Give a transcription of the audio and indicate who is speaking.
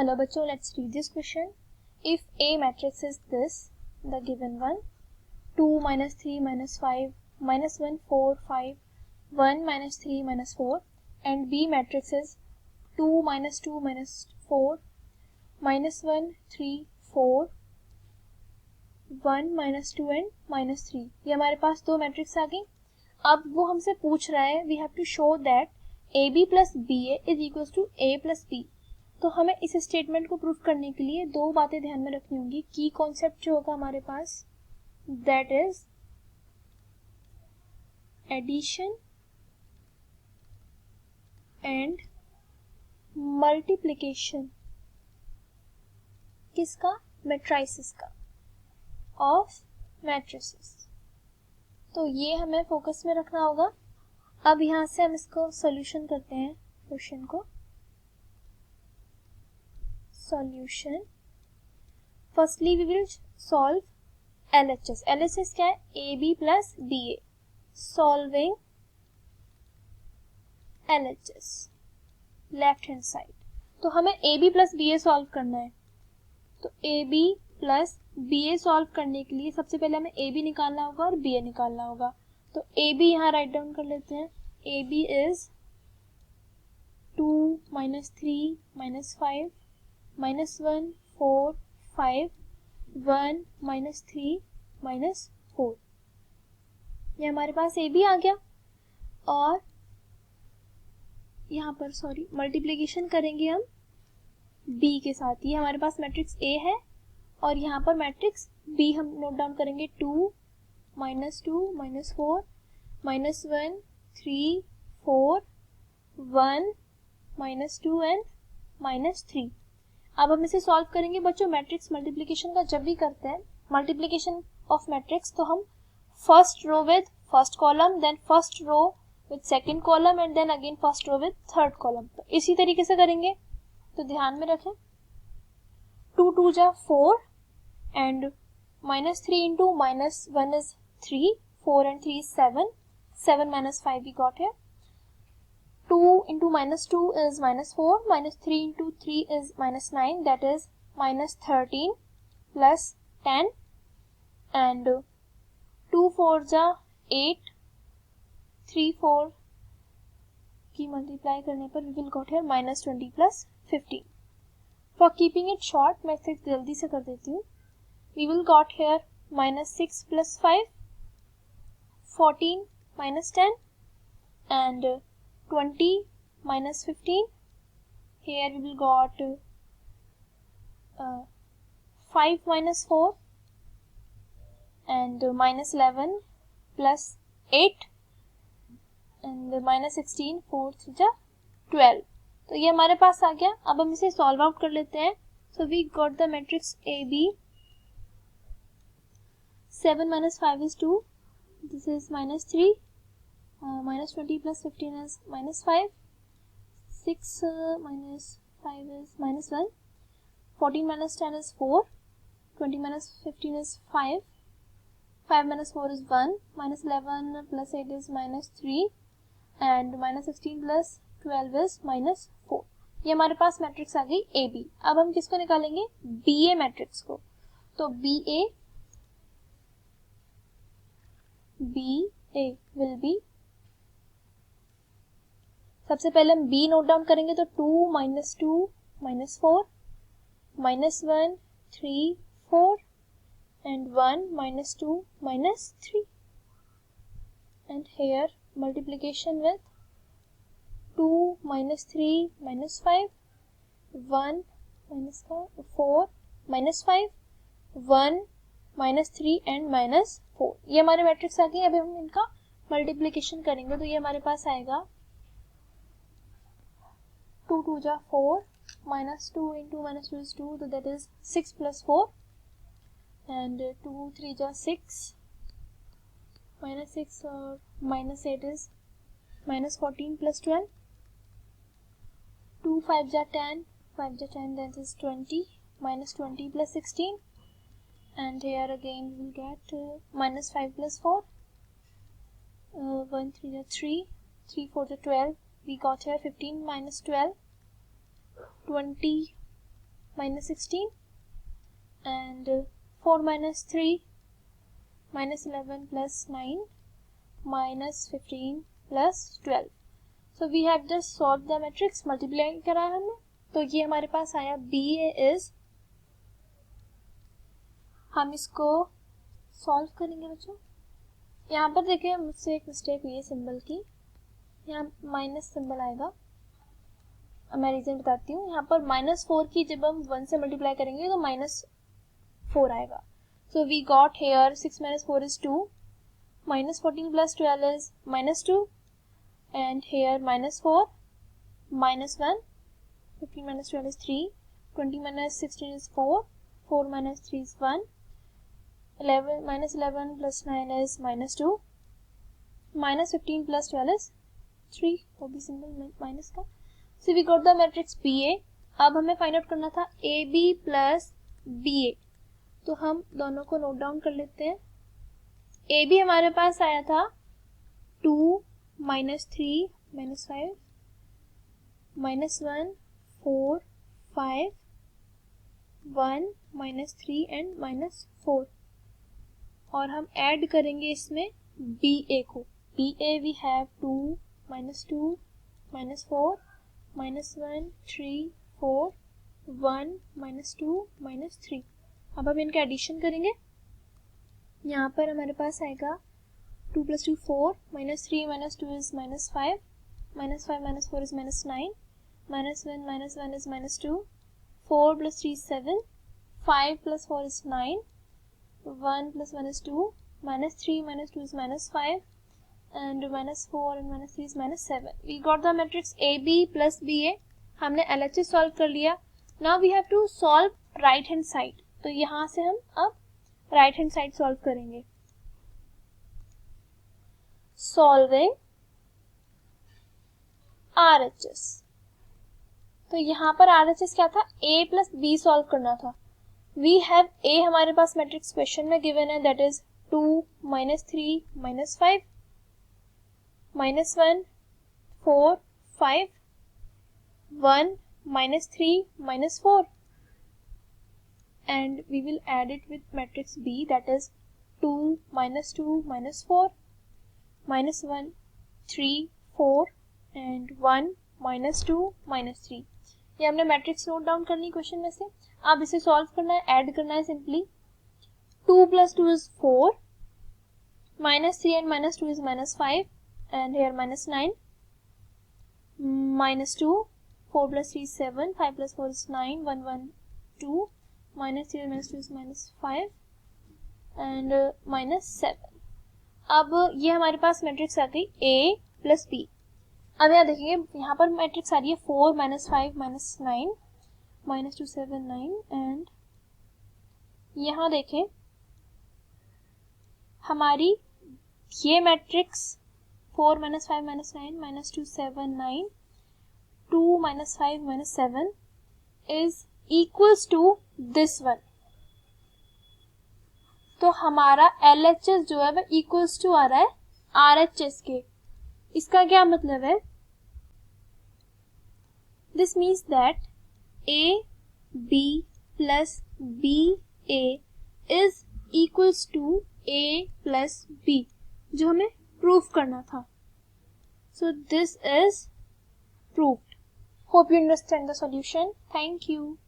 Speaker 1: चलो बच्चों, let's read this question. If A matrix is this, the given one, 2 minus 3 minus 5 minus 1 4 5 1 minus 3 minus 4, and B matrix is 2 minus 2 minus 4 minus 1 3 4 1 minus 2 and minus 3. ये हमारे पास दो matrix आ गई. अब वो हमसे पूछ रहा है, we have to show that AB plus BA is equals to A plus B. तो हमें इस स्टेटमेंट को प्रूफ करने के लिए दो बातें ध्यान में रखनी होंगी. की कॉन्सेप्ट जो होगा हमारे पास, that is addition and multiplication. किसका? मैट्रिसेस का, ऑफ मैट्रिसेस. तो ये हमें फोकस में रखना होगा. अब यहां से हम इसको सॉल्यूशन करते हैं क्वेश्चन को. Solution, firstly we will solve LHS. LHS क्या है? AB plus BA. Solving LHS, left hand side. तो हमें AB प्लस BA सॉल्व करना है. तो AB प्लस BA सॉल्व करने के लिए सबसे पहले हमें AB निकालना होगा और BA निकालना होगा. तो AB यहाँ राइट डाउन कर लेते हैं. AB is 2 minus 3 minus 5 minus 1 4 5 1 minus 3 minus 4. ये हमारे पास AB आ गया. और यहाँ पर मल्टीप्लिकेशन करेंगे हम B के साथ. ये हमारे पास मैट्रिक्स A है और यहाँ पर मैट्रिक्स B हम नोट डाउन करेंगे. 2 minus 2 minus 4 minus 1 3 4 1 minus 2 and minus 3. अब हम इसे सॉल्व करेंगे बच्चों. मैट्रिक्स मल्टीप्लिकेशन का जब भी करते हैं, मल्टीप्लिकेशन ऑफ मैट्रिक्स, तो हम first row with first column, then first row with second column and then again first row with third column. तो इसी तरीके से करेंगे. तो ध्यान में रखें, 2 2 जा 4 and minus 3 into minus 1 is 3, 4 and 3 is 7, 7 minus 5 we got here. 2 into minus 2 is minus 4, minus 3 into 3 is minus 9, that is minus 13 plus 10, and 2 4 जा 8, 3 4 की मल्टीप्लाई करने पर we will got here minus 20 plus 15. For keeping it short, मैं इसे जल्दी से कर देती हूँ. We will got here minus 6 plus 5, 14 minus 10, and 20 minus 15. Here we will got 5 minus 4 and minus 11 plus 8 and minus 16, 4 3 12. तो ये हमारे पास आ गया. अब हम इसे सॉल्व आउट कर लेते हैं. So we got the matrix AB. 7 minus 5 is 2. This is minus 3. Minus 20 plus 15 is minus 5. 6 minus 5 is minus 1. 14 minus 10 is 4. 20 minus 15 is 5. 5 minus 4 is 1. Minus 11 plus 8 is minus 3. And minus 16 plus 12 is minus 4. ये हमारे पास matrix आ गई AB. अब हम किसको निकालेंगे? BA matrix को. तो BA will be, सबसे पहले हम B नोट डाउन करेंगे. तो 2 minus 2 minus 4 minus 1 3 4 and 1 minus 2 minus 3, and here multiplication with 2 minus 3 minus 5 1 minus 4 minus 5 1 minus 3 and minus 4. ये हमारे मैट्रिक्स आ गई. अभी हम इनका मल्टीप्लिकेशन करेंगे. तो ये हमारे पास आएगा 2 2 जा 4 minus 2 into minus 2 is 2, so that is 6 plus 4, and 2 3 जा 6 minus 6 और minus 8 is minus 14 plus 12. 2 5 जा 10, 5 जा 10, that is 20, minus 20 plus 16, and here again we will get minus 5 plus 4, 1 3 जा 3, 3 4 जा 12, we got here 15 minus 12, 20 minus 16, and 4 minus 3 minus 11 plus 9 minus 15 plus 12. So we have just solved the matrix, multiply करा है हमने, तो ये हमारे पास आया BA is, हम इसको सॉल्व करेंगे बच्चों। यहाँ पर देखिए मुझसे एक मिस्टेक हुई है सिंबल की, यहाँ माइनस सिंबल आएगा, मैं रीजन बताती हूँ। यहाँ पर -4 की जब हम 1 से मल्टीप्लाई करेंगे तो -4 आएगा। So we got here 6 minus 4 is 2, -14 plus 12 is -2, and here -4, -1, 15 minus 12 is 3, 20 minus 16 is 4, 4 minus 3 is 1, 11 plus 9 is -2, -15 plus 12 is 3, वो भी सिंबल माइनस का। So we got the matrix BA। अब हमें फाइंड आउट करना था AB plus BA, तो हम दोनों को नोट डाउन कर लेते हैं। AB हमारे पास आया था 2 minus 3 minus 5 minus 1 4 5 1 minus 3 and minus 4, और हम ऐड करेंगे इसमें BA को। BA we have 2 minus 2 minus 4 minus 1 3 4 1 minus 2 minus 3। अब हम इनका एडिशन करेंगे। यहाँ पर हमारे पास आएगा 2 plus 2 4 minus 3 minus 2 is -5 minus 5 minus 4 is -9 minus 1 is -2 4 plus 3 is 7 5 plus 4 is 9 1 plus 1 is 2 -3 minus 2 is -5 and -4 and -3 is -7. We got the matrix AB plus BA। हमने LHS solve कर लिया। Now we have to solve right hand side, तो यहाँ से हम अब right hand side solve करेंगे। Solving RHS, तो यहाँ पर RHS क्या था, A plus B सॉल्व करना था। We have A हमारे पास मैट्रिक्स क्वेश्चन में गिवन है, that is 2 -3 -5 -1 4 5 1 -3 -4, and we will add it with matrix B, that is 2 -2 -4 -1 3 4 and 1 -2 -3। ये हमने मैट्रिक्स नोट डाउन करनी क्वेश्चन में से। अब इसे सॉल्व करना है, ऐड करना है simply. 2 plus 2 is 4, -3 and -2 is -5 and here -9, -2 4 plus 3 is 7 5 plus 4 is 9 1 1 2 -3 and -2 is -5 and -7। अब ये हमारे पास मैट्रिक्स आ गई A plus B। अब यहाँ देखेंगे, यहाँ पर मैट्रिक्स आ रही है 4 -5 -9 -2 7 9, एंड यहाँ देखें हमारी ये matrix 4 -5 -9 -2 7 9 2 -5 -7 is equals to this one। तो हमारा LHS जो है वह इक्वल्स टू आ रहा है RHS के। इसका क्या मतलब है, this means that AB plus BA is equals to A plus B, जो हमें प्रूफ करना था। So this is proved. Hope you understand the solution. Thank you.